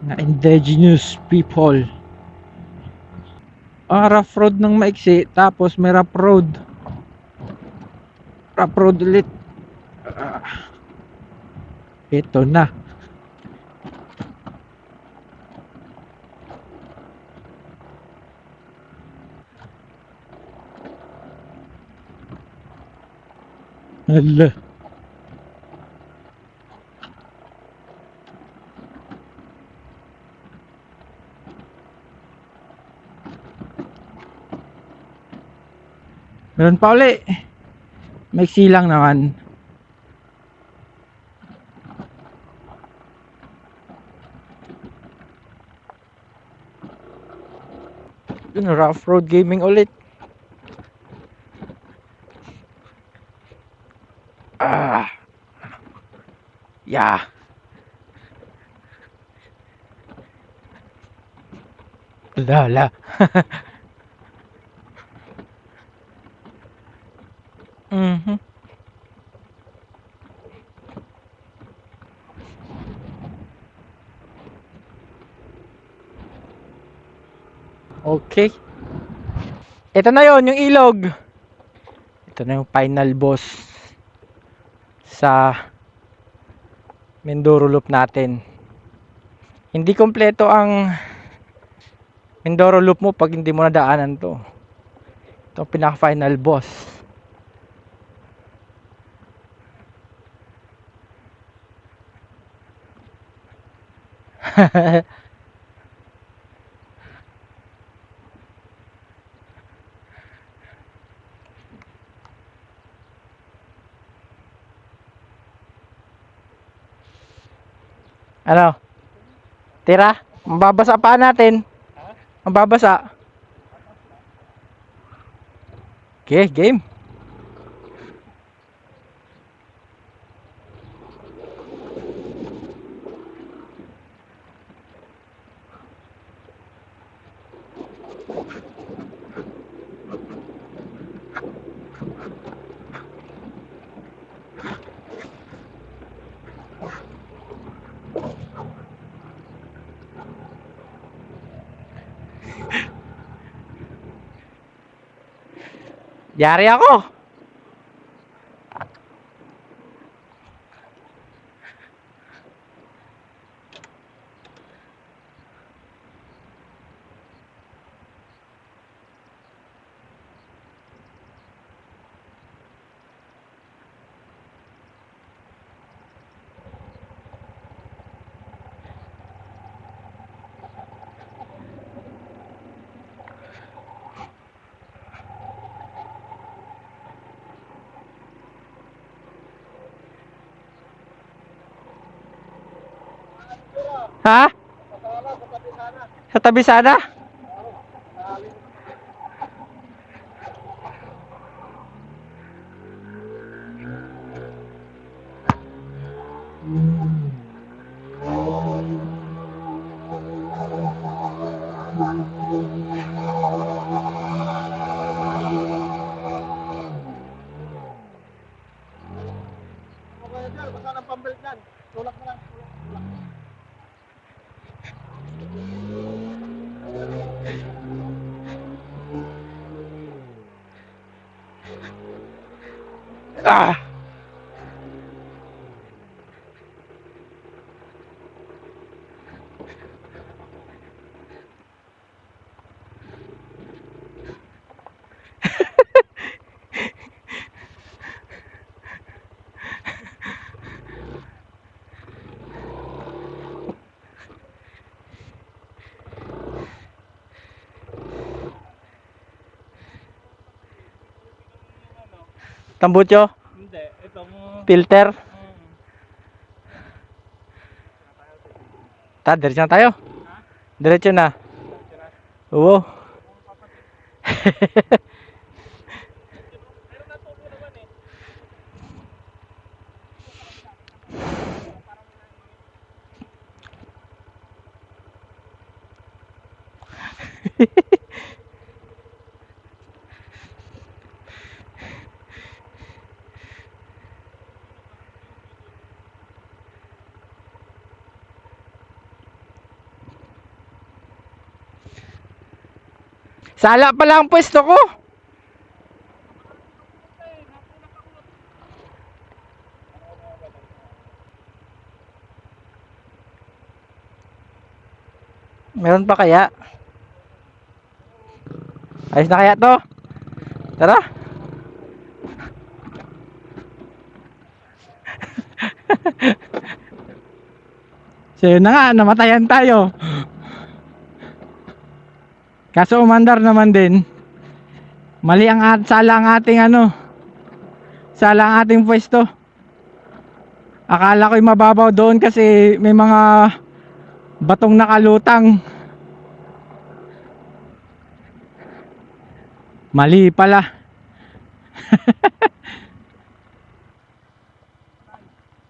Mga indigenous people. Rough road ng maiksi, tapos may rough road. Rough road ulit. Ito na. Hala. Meron pa uli. Maiksi lang naman. Yun, rough road gaming ulit. Yeah. La. Okay. Ito na yon yung ilog. Ito na yung final boss sa Mindoro Loop natin. Hindi kompleto ang Mindoro Loop mo pag hindi mo nadaanan to. Ito ang pinaka final boss. Ano? Tira? Mababasa pa natin. Mababasa. Okay, game. Yari ako. Ha? Sa tabi sana? Okay, dyan. Basta ng pambalik dyan. Tulak mo lang. Ah! Tambucho? Hindi, itong... Filter? Diretso na tayo. Diretso na. Oo. Sala pala ang pwesto ko. Meron pa kaya? Ayos na kaya to? Tara. So yun na nga, namatayan tayo. Kaso umandar naman din. Mali ang sala ang ating sala ang ating pwesto. Akala ko'y mababaw doon kasi may mga batong nakalutang. Mali pala.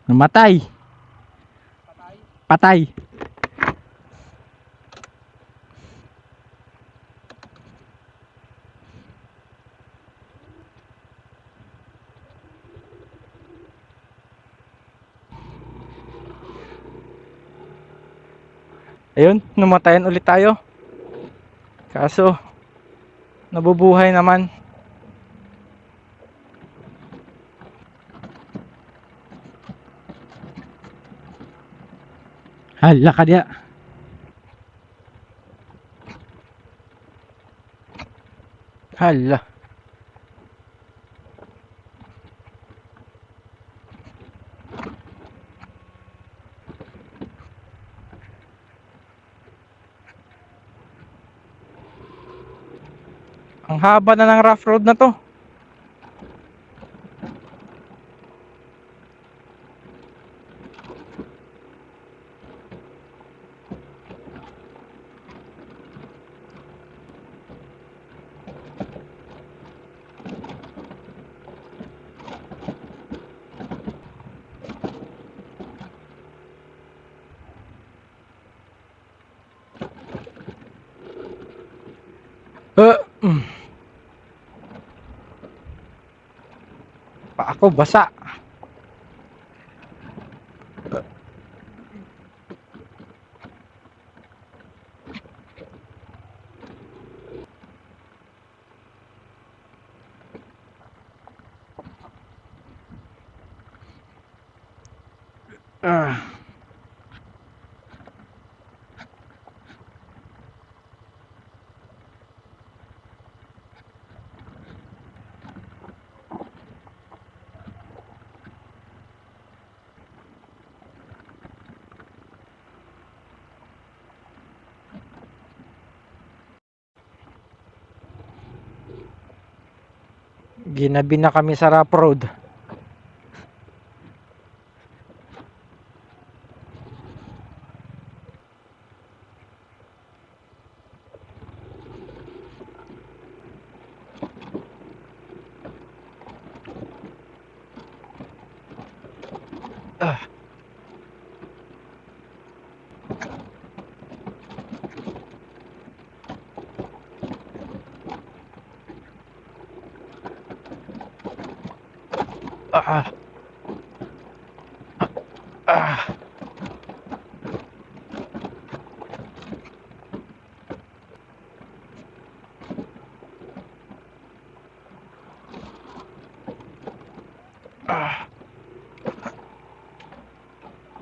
Namatay. Patay. Ayun, namatayan ulit tayo. Kaso Nabubuhay naman. Hala ka diya. Hala. Ang haba na ng rough road na to. Mm. Pa ako basa. Ah. Ginabi na kami sa rough road. Ah. Ah. Ah. Ah.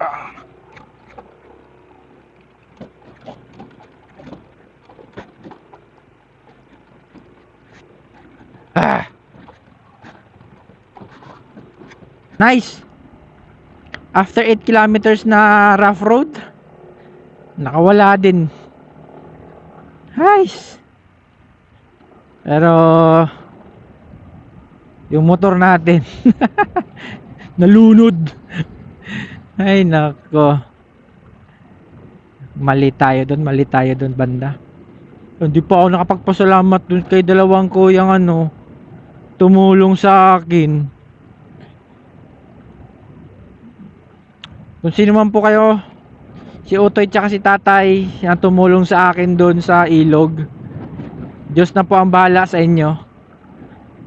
Ah. Ah. Nice. After 8 kilometers na rough road, nakawala din. Nice. Pero yung motor natin nalunod. Ay nako. Mali tayo doon banda. Hindi pa ako nakapagpasalamat dun kay dalawang kuyang tumulong sa akin. Kung sino man po kayo, si Utoy tsaka si Tatay ang tumulong sa akin doon sa ilog, Diyos na po ang bahala sa inyo.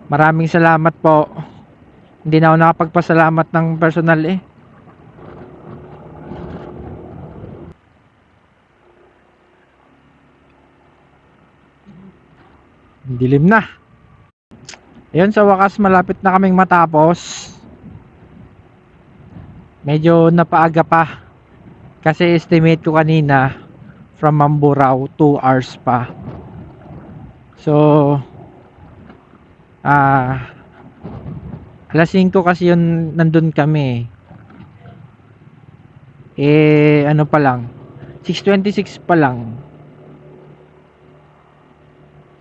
Maraming salamat po. Hindi na ako nakapagpasalamat ng personal eh. Dilim na. Ayun, sa wakas malapit na kaming matapos. Medyo napaaga pa kasi estimate ko kanina from Mamburao 2 hours pa. So alas 5 kasi yun nandun kami. Ano pa lang, 6:26 pa lang.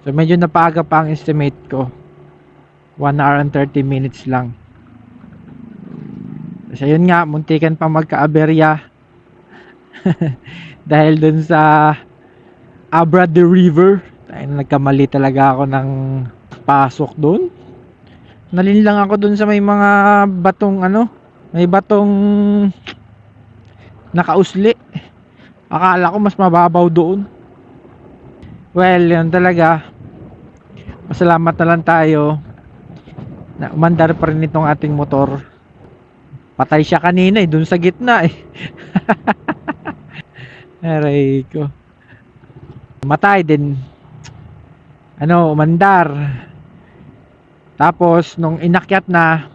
So medyo napaaga pa ang estimate ko. 1 hour and 30 minutes lang. Kasi yun nga, muntikan pa magka-aberya dahil dun sa Abra de River. Nagkamali talaga ako ng pasok dun. Nalin lang ako dun sa may mga batong may batong nakausli. Akala ko mas mababaw doon. Well, yun talaga. Masalamat na lang tayo na umandar pa rin itong ating motor. Patay siya kanina dun sa gitna Aray ko. Matay din. ano, umandar. Tapos nung inakyat na,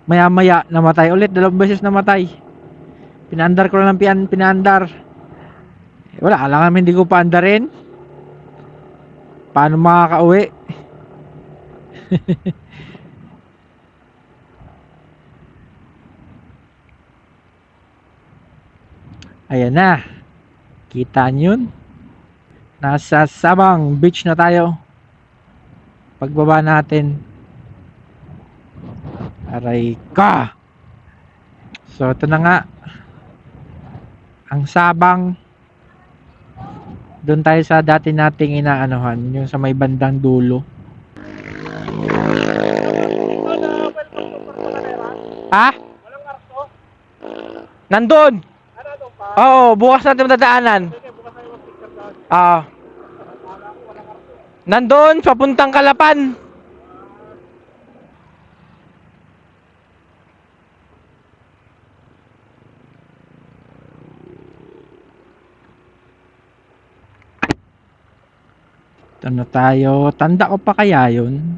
maya-maya namatay ulit, 2 beses namatay. Pinaandar ko lang ng pinaandar. Wala, alam namin hindi ko paandarin. Paano makakauwi? Ayan na. Kita nyo yun? Nasa Sabang Beach na tayo. Pagbaba natin. Aray ka! So, ito na nga. Ang Sabang. Doon tayo sa dati nating inaanohan. Yung sa may bandang dulo. Ha? Walang arko? Nandun! Ano doon pa? Oo, bukas natin dadaanan. Sige, bukas tayo mag-picture doon. Ah. Nandun, papuntang Kalapan. Ito na tayo. Tanda ko pa kaya yun?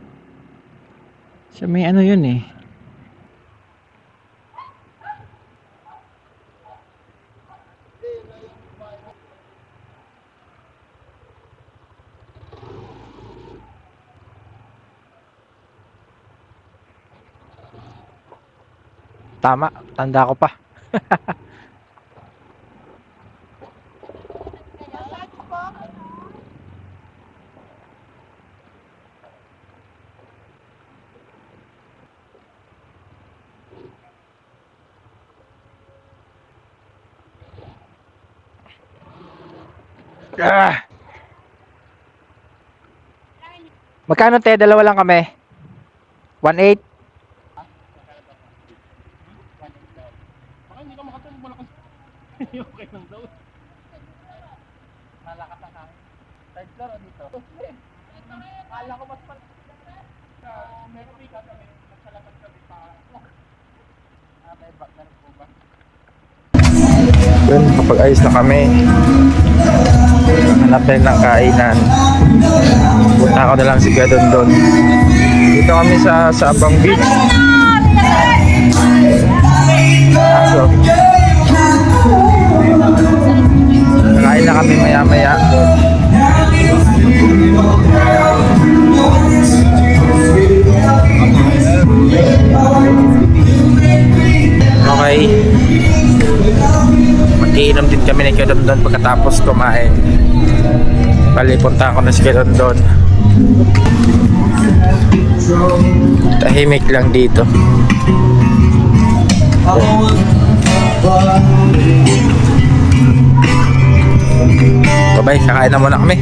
Sa may ano yun eh. Tama, tanda ko pa. Ah. Magkano te? Dalawa lang kami. 1.8. Baka hindi ka makatulog malakas. Okay lang daw. Malakas ang hangin. Third floor o dito? Kala ko mas pala. Meron ka kami. Nagsalapad kami pa. May back na rin po ba? Yun, kapag ayos na kami, hanap tayo ng kainan. Punta ko na lang si Gadondon. Dito kami sa Sabang Beach. So, kakain na kami maya-maya. Okay. Mag-iinom din kami ni Gadondon pagkatapos kumain. Palipunta ako na si Gadondon. Tahimik lang dito. Bye-bye, kakain na muna kami.